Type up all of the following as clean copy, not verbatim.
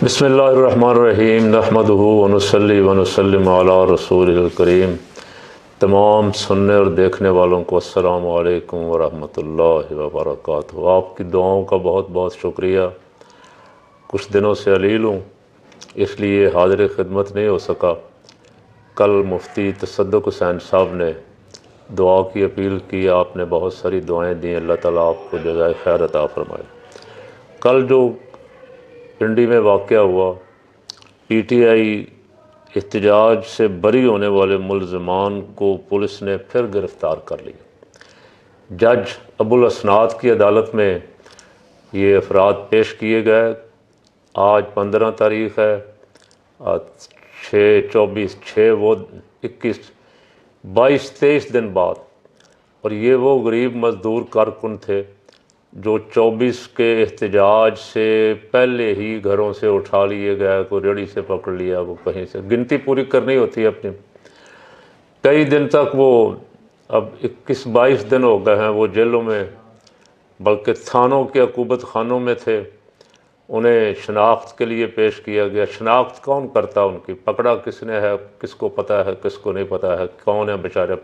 بسم اللہ الرحمن الرحیم نحمدہ ونصلی ونسلم علی رسول الکریم۔ تمام سننے اور دیکھنے والوں کو السلام علیکم ورحمۃ اللہ وبرکاتہ۔ آپ کی دعاؤں کا بہت بہت شکریہ۔ کچھ دنوں سے علیل ہوں، اس لیے حاضر خدمت نہیں ہو سکا۔ کل مفتی تصدق حسین صاحب نے دعا کی اپیل کی، آپ نے بہت ساری دعائیں دیں، اللہ تعالیٰ آپ کو جزائے خیر عطا فرمائے۔ کل جو پنڈی میں واقعہ ہوا، پی ٹی آئی احتجاج سے بری ہونے والے ملزمان کو پولیس نے پھر گرفتار کر لیا۔ جج ابوالاسناد کی عدالت میں یہ افراد پیش کیے گئے۔ آج 15 تاریخ ہے، 22 دن بعد، اور یہ وہ غریب مزدور کارکن تھے جو 24 کے احتجاج سے پہلے ہی گھروں سے اٹھا لیے گئے، کوئی ریڑھی سے پکڑ لیا، وہ کہیں سے گنتی پوری کرنی ہوتی ہے اپنی۔ کئی دن تک وہ، اب 21-22 دن ہو گئے ہیں وہ جیلوں میں، بلکہ تھانوں کے عقوبت خانوں میں تھے۔ انہیں شناخت کے لیے پیش کیا گیا۔ شناخت کون کرتا ان کی؟ پکڑا کس نے ہے؟ کس کو پتہ ہے، کس کو نہیں پتہ ہے، کون ہے بیچارے؟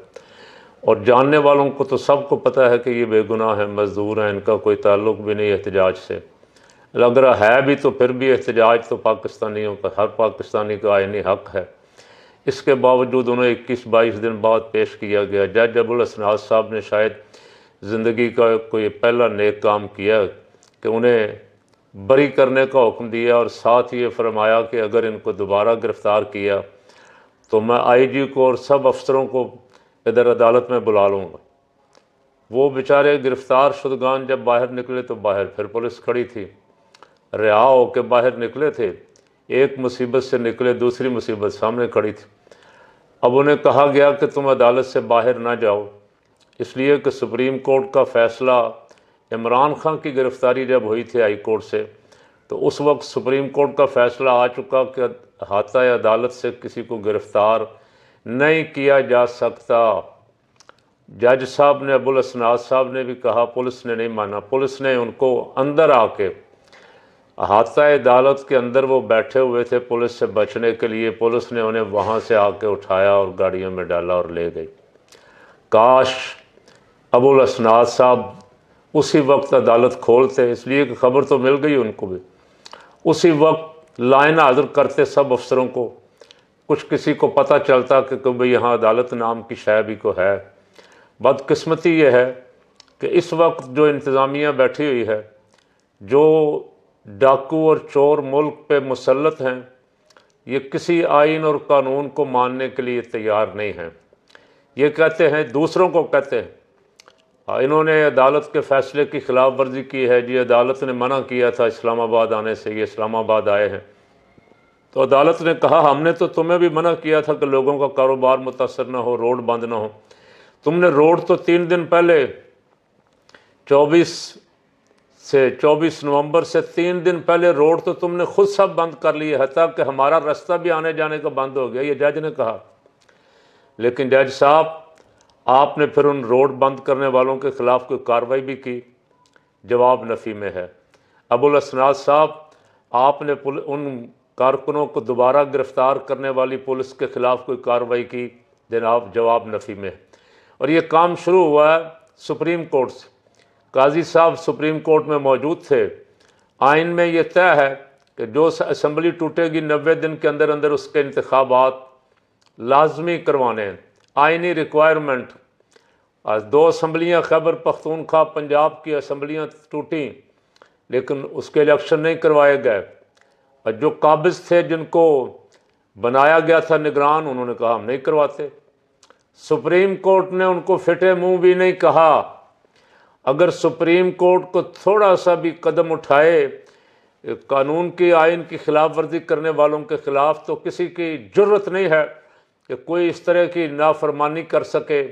اور جاننے والوں کو تو سب کو پتہ ہے کہ یہ بے گناہ ہیں، مزدور ہیں، ان کا کوئی تعلق بھی نہیں احتجاج سے۔ اگر ہے بھی تو پھر بھی احتجاج تو پاکستانیوں کا، ہر پاکستانی کا آئینی حق ہے۔ اس کے باوجود انہیں 21-22 دن بعد پیش کیا گیا۔ جج ابوالاسناد صاحب نے شاید زندگی کا کوئی پہلا نیک کام کیا کہ انہیں بری کرنے کا حکم دیا، اور ساتھ یہ فرمایا کہ اگر ان کو دوبارہ گرفتار کیا تو میں آئی جی کو اور سب افسروں کو ادھر عدالت میں بلا لوں گا۔ وہ بیچارے گرفتار شدگان جب باہر نکلے تو باہر پھر پولیس کھڑی تھی، رہا ہو کے باہر نکلے تھے، ایک مصیبت سے نکلے، دوسری مصیبت سامنے کھڑی تھی۔ اب انہیں کہا گیا کہ تم عدالت سے باہر نہ جاؤ، اس لیے کہ سپریم کورٹ کا فیصلہ، عمران خان کی گرفتاری جب ہوئی تھی ہائی کورٹ سے، تو اس وقت سپریم کورٹ کا فیصلہ آ چکا کہ احاطہ عدالت سے کسی کو گرفتار نہیں کیا جا سکتا۔ جج صاحب نے، ابوالاسناد صاحب نے بھی کہا، پولیس نے نہیں مانا۔ پولیس نے ان کو اندر آ کے، احاطہ عدالت کے اندر وہ بیٹھے ہوئے تھے پولیس سے بچنے کے لیے، پولیس نے انہیں وہاں سے آ کے اٹھایا اور گاڑیوں میں ڈالا اور لے گئی۔ کاش ابوالاسناد صاحب اسی وقت عدالت کھولتے، اس لیے کہ خبر تو مل گئی ان کو بھی، اسی وقت لائن حاضر کرتے سب افسروں کو، کچھ کسی کو پتہ چلتا کہ بھئی یہاں عدالت نام کی شے بھی کو ہے۔ بدقسمتی یہ ہے کہ اس وقت جو انتظامیہ بیٹھی ہوئی ہے، جو ڈاکو اور چور ملک پہ مسلط ہیں، یہ کسی آئین اور قانون کو ماننے کے لیے تیار نہیں ہیں۔ یہ کہتے ہیں، دوسروں کو کہتے ہیں انہوں نے عدالت کے فیصلے کی خلاف ورزی کی ہے، جی عدالت نے منع کیا تھا اسلام آباد آنے سے، یہ اسلام آباد آئے ہیں۔ تو عدالت نے کہا ہم نے تو تمہیں بھی منع کیا تھا کہ لوگوں کا کاروبار متاثر نہ ہو، روڈ بند نہ ہو۔ تم نے روڈ تو 3 دن پہلے 24 نومبر سے 3 دن پہلے روڈ تو تم نے خود سب بند کر لیے، حتیٰ کہ ہمارا راستہ بھی آنے جانے کا بند ہو گیا، یہ جج نے کہا۔ لیکن جج صاحب، آپ نے پھر ان روڈ بند کرنے والوں کے خلاف کوئی کارروائی بھی کی؟ جواب نفی میں ہے۔ ابوالاسناد صاحب، آپ نے ان کارکنوں کو دوبارہ گرفتار کرنے والی پولیس کے خلاف کوئی کارروائی کی؟ جناب، جواب نفی میں ہے۔ اور یہ کام شروع ہوا ہے سپریم کورٹ سے۔ قاضی صاحب سپریم کورٹ میں موجود تھے۔ آئین میں یہ طے ہے کہ جو اسمبلی ٹوٹے گی 90 دن کے اندر اندر اس کے انتخابات لازمی کروانے ہیں، آئینی ریکوائرمنٹ۔ 2 اسمبلیاں خیبر پختونخوا پنجاب کی اسمبلیاں ٹوٹیں، لیکن اس کے الیکشن نہیں کروائے گئے، اور جو قابض تھے جن کو بنایا گیا تھا نگران، انہوں نے کہا ہم نہیں کرواتے۔ سپریم کورٹ نے ان کو فٹے منہ بھی نہیں کہا۔ اگر سپریم کورٹ کو تھوڑا سا بھی قدم اٹھائے قانون کی، آئین کی خلاف ورزی کرنے والوں کے خلاف، تو کسی کی جرت نہیں ہے کہ کوئی اس طرح کی نافرمانی کر سکے،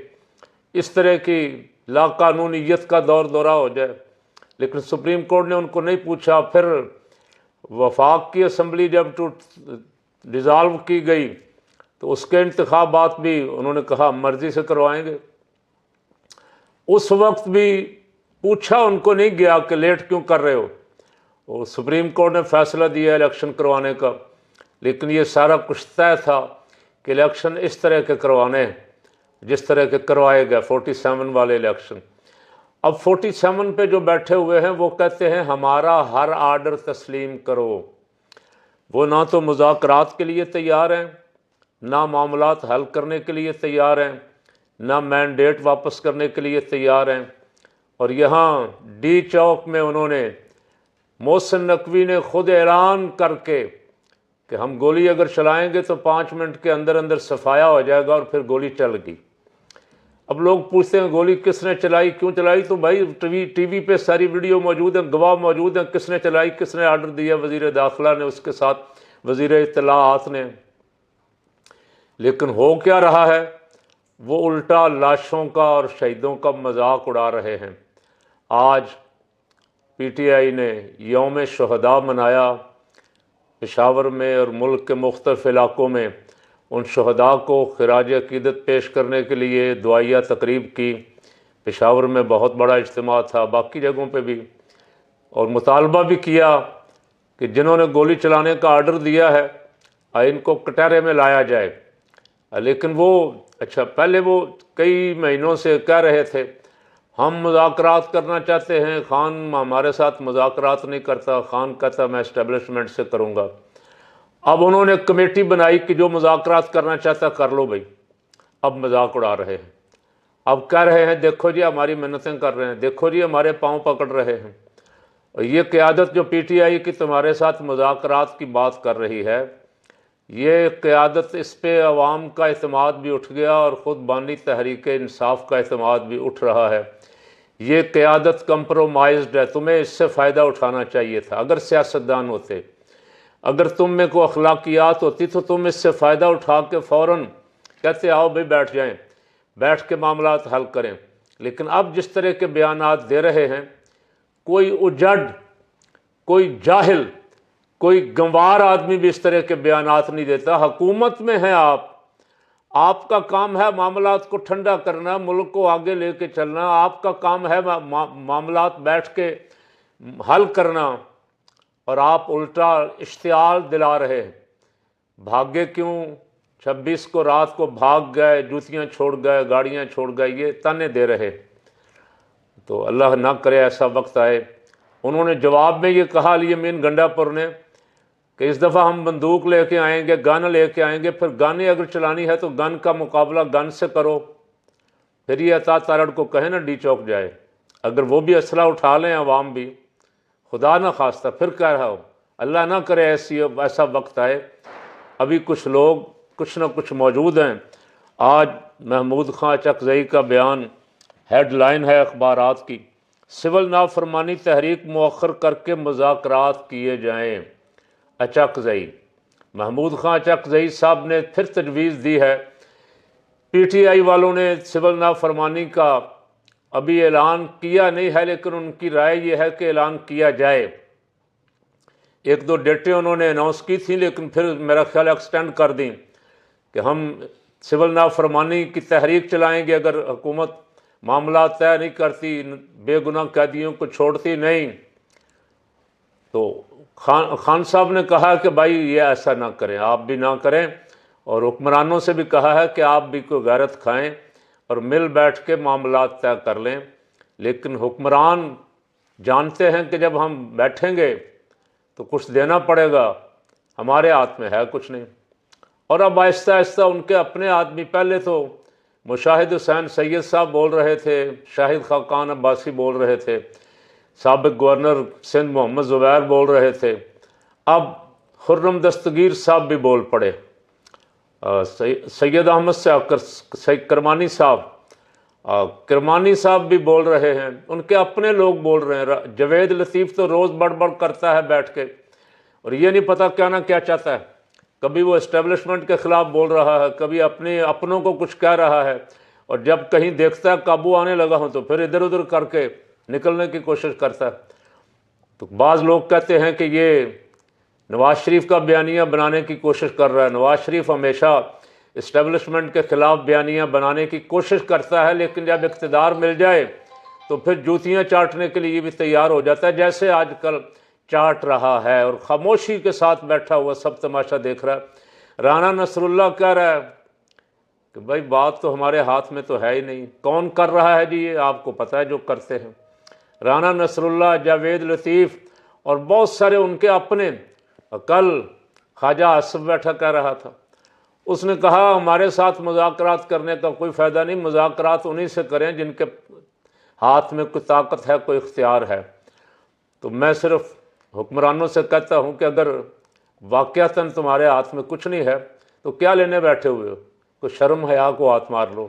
اس طرح کی لاقانونیت کا دورہ ہو جائے۔ لیکن سپریم کورٹ نے ان کو نہیں پوچھا۔ پھر وفاق کی اسمبلی جب ڈیزالو کی گئی تو اس کے انتخابات بھی انہوں نے کہا مرضی سے کروائیں گے۔ اس وقت بھی پوچھا ان کو نہیں گیا کہ لیٹ کیوں کر رہے ہو۔ وہ سپریم کورٹ نے فیصلہ دیا الیکشن کروانے کا، لیکن یہ سارا کچھ طے تھا کہ الیکشن اس طرح کے کروانے ہیں جس طرح کے کروائے گئے 47 والے الیکشن۔ اب 47 پہ جو بیٹھے ہوئے ہیں وہ کہتے ہیں ہمارا ہر آرڈر تسلیم کرو۔ وہ نہ تو مذاکرات کے لیے تیار ہیں، نہ معاملات حل کرنے کے لیے تیار ہیں، نہ مینڈیٹ واپس کرنے کے لیے تیار ہیں۔ اور یہاں ڈی چوک میں انہوں نے، محسن نقوی نے خود اعلان کر کے کہ ہم گولی اگر چلائیں گے تو 5 منٹ کے اندر اندر صفایا ہو جائے گا، اور پھر گولی چل گئی۔ اب لوگ پوچھتے ہیں گولی کس نے چلائی، کیوں چلائی؟ تو بھائی ٹی وی پہ ساری ویڈیو موجود ہیں، گواہ موجود ہیں، کس نے چلائی، کس نے آرڈر دیا؟ وزیر داخلہ نے، اس کے ساتھ وزیر اطلاعات نے۔ لیکن ہو کیا رہا ہے؟ وہ الٹا لاشوں کا اور شہیدوں کا مذاق اڑا رہے ہیں۔ آج پی ٹی آئی نے یوم شہداء منایا پشاور میں اور ملک کے مختلف علاقوں میں، ان شہداء کو خراج عقیدت پیش کرنے کے لیے دعائیہ تقریب کی۔ پشاور میں بہت بڑا اجتماع تھا، باقی جگہوں پہ بھی، اور مطالبہ بھی کیا کہ جنہوں نے گولی چلانے کا آرڈر دیا ہے ان کو کٹہرے میں لایا جائے۔ لیکن وہ پہلے وہ کئی مہینوں سے کہہ رہے تھے ہم مذاکرات کرنا چاہتے ہیں، خان ہمارے ساتھ مذاکرات نہیں کرتا، خان کہتا میں اسٹیبلشمنٹ سے کروں گا۔ اب انہوں نے کمیٹی بنائی کہ جو مذاکرات کرنا چاہتا کر لو بھائی۔ اب مذاق اڑا رہے ہیں، اب کہہ رہے ہیں دیکھو جی ہماری منتیں کر رہے ہیں، دیکھو جی ہمارے پاؤں پکڑ رہے ہیں۔ اور یہ قیادت جو پی ٹی آئی کی تمہارے ساتھ مذاکرات کی بات کر رہی ہے، یہ قیادت، اس پہ عوام کا اعتماد بھی اٹھ گیا اور خود بانی تحریک انصاف کا اعتماد بھی اٹھ رہا ہے۔ یہ قیادت کمپرومائزڈ ہے، تمہیں اس سے فائدہ اٹھانا چاہیے تھا۔ اگر سیاستدان ہوتے، اگر تم میں کوئی اخلاقیات ہوتی تو تم اس سے فائدہ اٹھا کے فوراً کہتے آؤ بھائی بیٹھ جائیں، بیٹھ کے معاملات حل کریں۔ لیکن اب جس طرح کے بیانات دے رہے ہیں، کوئی اجڑ، کوئی جاہل، کوئی گنوار آدمی بھی اس طرح کے بیانات نہیں دیتا۔ حکومت میں ہیں آپ کا کام ہے معاملات کو ٹھنڈا کرنا، ملک کو آگے لے کے چلنا، آپ کا کام ہے معاملات بیٹھ کے حل کرنا، اور آپ الٹا اشتعال دلا رہے ہیں۔ بھاگے کیوں؟ 26 کو رات کو بھاگ گئے، جوتیاں چھوڑ گئے، گاڑیاں چھوڑ گئے، یہ تانے دے رہے۔ تو اللہ نہ کرے ایسا وقت آئے۔ انہوں نے جواب میں یہ کہا علی امین گنڈا پور نے کہ اس دفعہ ہم بندوق لے کے آئیں گے، گن لے کے آئیں گے، پھر گن اگر چلانی ہے تو گن کا مقابلہ گن سے کرو۔ پھر یہ عطا تارڑ کو کہیں نا ڈی چوک جائے، اگر وہ بھی اسلحہ اٹھا لیں عوام بھی، خدا نہ خواستہ پھر کہہ رہا ہو، اللہ نہ کرے ایسا وقت آئے۔ ابھی کچھ لوگ کچھ نہ کچھ موجود ہیں۔ آج محمود خان اچکزئی کا بیان ہیڈ لائن ہے اخبارات کی، سول نافرمانی تحریک مؤخر کر کے مذاکرات کیے جائیں۔ اچکزئی، محمود خان اچکزئی صاحب نے پھر تجویز دی ہے۔ پی ٹی آئی والوں نے سول نافرمانی کا ابھی اعلان کیا نہیں ہے، لیکن ان کی رائے یہ ہے کہ اعلان کیا جائے۔ 1-2 ڈیٹیں انہوں نے اناؤنس کی تھیں، لیکن پھر میرا خیال ایکسٹینڈ کر دیں کہ ہم سول نافرمانی کی تحریک چلائیں گے اگر حکومت معاملات طے نہیں کرتی، بے گناہ قیدیوں کو چھوڑتی نہیں۔ تو خان صاحب نے کہا کہ بھائی یہ ایسا نہ کریں، آپ بھی نہ کریں، اور حکمرانوں سے بھی کہا ہے کہ آپ بھی کوئی غیرت کھائیں اور مل بیٹھ کے معاملات طے کر لیں۔ لیکن حکمران جانتے ہیں کہ جب ہم بیٹھیں گے تو کچھ دینا پڑے گا، ہمارے ہاتھ میں ہے کچھ نہیں۔ اور اب آہستہ آہستہ ان کے اپنے آدمی، پہلے تو مشاہد حسین سید صاحب بول رہے تھے، شاہد خاقان عباسی بول رہے تھے، سابق گورنر سندھ محمد زبیر بول رہے تھے، اب خرم دستگیر صاحب بھی بول پڑے، سید احمد کرمانی صاحب بھی بول رہے ہیں، ان کے اپنے لوگ بول رہے ہیں۔ جوید لطیف تو روز بڑبڑ کرتا ہے بیٹھ کے، اور یہ نہیں پتہ کیا نہ کیا چاہتا ہے، کبھی وہ اسٹیبلشمنٹ کے خلاف بول رہا ہے، کبھی اپنوں کو کچھ کہہ رہا ہے، اور جب کہیں دیکھتا ہے قابو آنے لگا ہوں تو پھر ادھر ادھر کر کے نکلنے کی کوشش کرتا ہے۔ تو بعض لوگ کہتے ہیں کہ یہ نواز شریف کا بیانیہ بنانے کی کوشش کر رہا ہے۔ نواز شریف ہمیشہ اسٹیبلشمنٹ کے خلاف بیانیہ بنانے کی کوشش کرتا ہے، لیکن جب اقتدار مل جائے تو پھر جوتیاں چاٹنے کے لیے بھی تیار ہو جاتا ہے، جیسے آج کل چاٹ رہا ہے اور خاموشی کے ساتھ بیٹھا ہوا سب تماشا دیکھ رہا ہے۔ رانا نصر اللہ کہہ رہا ہے کہ بھائی بات تو ہمارے ہاتھ میں تو ہے ہی نہیں، کون کر رہا ہے جی یہ آپ کو پتہ ہے جو کرتے ہیں۔ رانا نصر اللہ، جاوید لطیف اور بہت سارے ان کے اپنے، کل خواجہ آصف بیٹھا کہہ رہا تھا، اس نے کہا ہمارے ساتھ مذاکرات کرنے کا کوئی فائدہ نہیں، مذاکرات انہی سے کریں جن کے ہاتھ میں کوئی طاقت ہے، کوئی اختیار ہے۔ تو میں صرف حکمرانوں سے کہتا ہوں کہ اگر واقعتاً تمہارے ہاتھ میں کچھ نہیں ہے تو کیا لینے بیٹھے ہوئے ہو؟ کوئی شرم حیا کو ہاتھ مار لو۔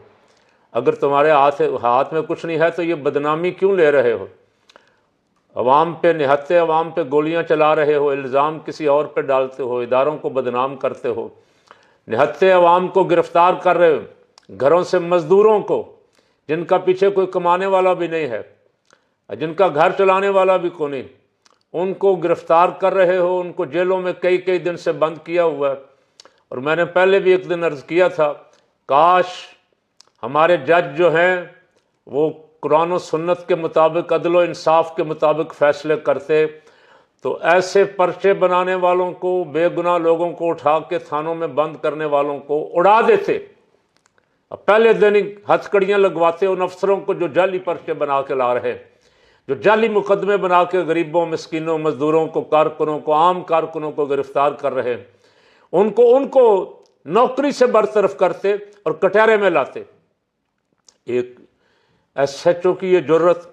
اگر تمہارے ہاتھ میں کچھ نہیں ہے تو یہ بدنامی کیوں لے رہے ہو؟ عوام پہ، نہتے عوام پہ گولیاں چلا رہے ہو، الزام کسی اور پہ ڈالتے ہو، اداروں کو بدنام کرتے ہو، نہتے عوام کو گرفتار کر رہے ہو، گھروں سے مزدوروں کو جن کا پیچھے کوئی کمانے والا بھی نہیں ہے، جن کا گھر چلانے والا بھی کوئی نہیں، ان کو گرفتار کر رہے ہو، ان کو جیلوں میں کئی دن سے بند کیا ہوا ہے۔ اور میں نے پہلے بھی ایک دن عرض کیا تھا، کاش ہمارے جج جو ہیں وہ قرآن و سنت کے مطابق، عدل و انصاف کے مطابق فیصلے کرتے تو ایسے پرچے بنانے والوں کو، بے گناہ لوگوں کو اٹھا کے تھانوں میں بند کرنے والوں کو اڑا دیتے، پہلے دن ہی ہتھ کڑیاں لگواتے ان افسروں کو جو جعلی پرچے بنا کے لا رہے، جو جعلی مقدمے بنا کے غریبوں، مسکینوں، مزدوروں کو، کارکنوں کو، عام کارکنوں کو گرفتار کر رہے، ان کو نوکری سے برطرف کرتے اور کٹہرے میں لاتے۔ ایک ایس ایچ او کی یہ جرت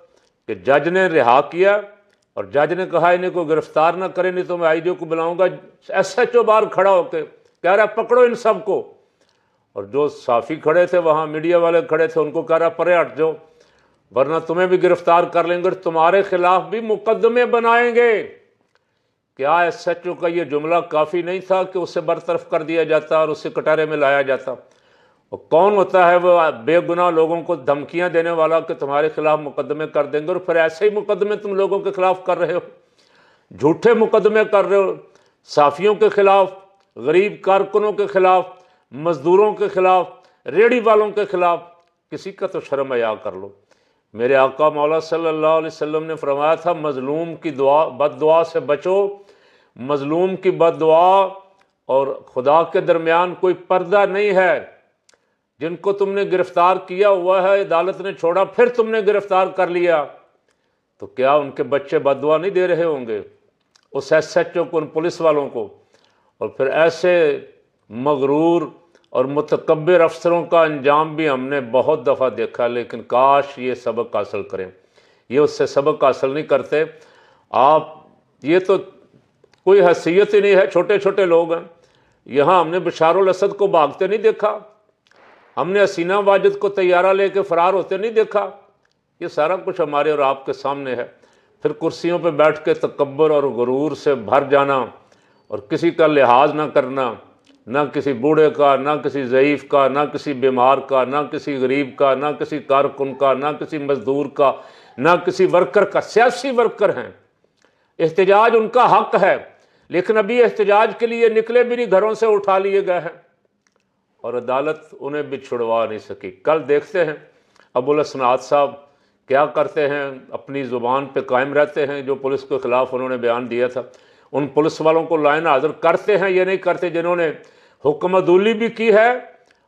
کہ جج نے رہا کیا اور جج نے کہا انہیں کو گرفتار نہ کریں نہیں تو میں آئی ڈی او کو بلاؤں گا، ایس ایچ او باہر کھڑا ہو کے کہہ رہا پکڑو ان سب کو، اور جو صحافی کھڑے تھے وہاں، میڈیا والے کھڑے تھے، ان کو کہہ رہا پرے ہٹ جاؤ ورنہ تمہیں بھی گرفتار کر لیں گے، تمہارے خلاف بھی مقدمے بنائیں گے۔ کیا ایس ایچ او کا یہ جملہ کافی نہیں تھا کہ اسے برطرف کر دیا جاتا اور اسے کٹہرے میں لایا جاتا؟ اور کون ہوتا ہے وہ بے گناہ لوگوں کو دھمکیاں دینے والا کہ تمہارے خلاف مقدمے کر دیں گے، اور پھر ایسے ہی مقدمے تم لوگوں کے خلاف کر رہے ہو، جھوٹے مقدمے کر رہے ہو، صحافیوں کے خلاف، غریب کارکنوں کے خلاف، مزدوروں کے خلاف، ریڑھی والوں کے خلاف۔ کسی کا تو شرم حیا کر لو۔ میرے آقا مولا صلی اللہ علیہ وسلم نے فرمایا تھا مظلوم کی بد دعا سے بچو، مظلوم کی بد دعا اور خدا کے درمیان کوئی پردہ نہیں ہے۔ جن کو تم نے گرفتار کیا ہوا ہے، عدالت نے چھوڑا، پھر تم نے گرفتار کر لیا، تو کیا ان کے بچے بد دعا نہیں دے رہے ہوں گے اس ایس ایچ او کو، ان پولیس والوں کو؟ اور پھر ایسے مغرور اور متکبر افسروں کا انجام بھی ہم نے بہت دفعہ دیکھا، لیکن کاش یہ سبق حاصل کریں۔ یہ اس سے سبق حاصل نہیں کرتے۔ آپ یہ تو کوئی حیثیت ہی نہیں ہے، چھوٹے چھوٹے لوگ ہیں۔ یہاں ہم نے بشار الاسد کو بھاگتے نہیں دیکھا، ہم نے حسینہ واجد کو طیارہ لے کے فرار ہوتے نہیں دیکھا۔ یہ سارا کچھ ہمارے اور آپ کے سامنے ہے۔ پھر کرسیوں پہ بیٹھ کے تکبر اور غرور سے بھر جانا اور کسی کا لحاظ نہ کرنا، نہ کسی بوڑھے کا، نہ کسی ضعیف کا، نہ کسی بیمار کا، نہ کسی غریب کا، نہ کسی کارکن کا، نہ کسی مزدور کا، نہ کسی ورکر کا۔ سیاسی ورکر ہیں، احتجاج ان کا حق ہے، لیکن ابھی احتجاج کے لیے نکلے بھی نہیں، گھروں سے اٹھا لیے گئے ہیں اور عدالت انہیں بھی چھڑوا نہیں سکی۔ کل دیکھتے ہیں ابوالحسنات صاحب کیا کرتے ہیں، اپنی زبان پہ قائم رہتے ہیں۔ جو پولیس کے خلاف انہوں نے بیان دیا تھا، ان پولیس والوں کو لائن حاضر کرتے ہیں یہ نہیں کرتے جنہوں نے حکم عدولی بھی کی ہے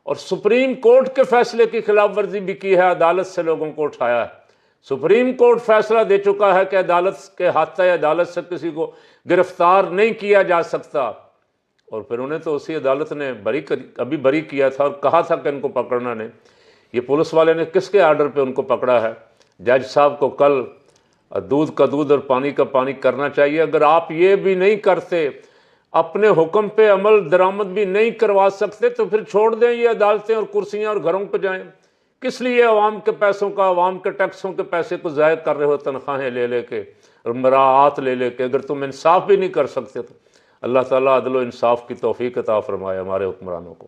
اور سپریم کورٹ کے فیصلے کی خلاف ورزی بھی کی ہے، عدالت سے لوگوں کو اٹھایا ہے۔ سپریم کورٹ فیصلہ دے چکا ہے کہ عدالت کے ہاتھ عدالت سے کسی کو گرفتار نہیں کیا جا سکتا، اور پھر انہیں تو اسی عدالت نے ابھی بری کیا تھا اور کہا تھا کہ ان کو پکڑنا نہیں۔ یہ پولیس والے نے کس کے آرڈر پہ ان کو پکڑا ہے؟ جج صاحب کو کل دودھ کا دودھ اور پانی کا پانی کرنا چاہیے۔ اگر آپ یہ بھی نہیں کرتے، اپنے حکم پہ عمل درآمد بھی نہیں کروا سکتے، تو پھر چھوڑ دیں یہ عدالتیں اور کرسیاں اور گھروں پہ جائیں۔ کس لیے عوام کے پیسوں کا، عوام کے ٹیکسوں کے پیسے کو ضائع کر رہے ہو، تنخواہیں لے لے کے اور مراعات لے لے کے؟ اگر تم انصاف بھی نہیں کر سکتے تو اللہ تعالیٰ عدل و انصاف کی توفیق عطا فرمائے ہمارے حکمرانوں کو۔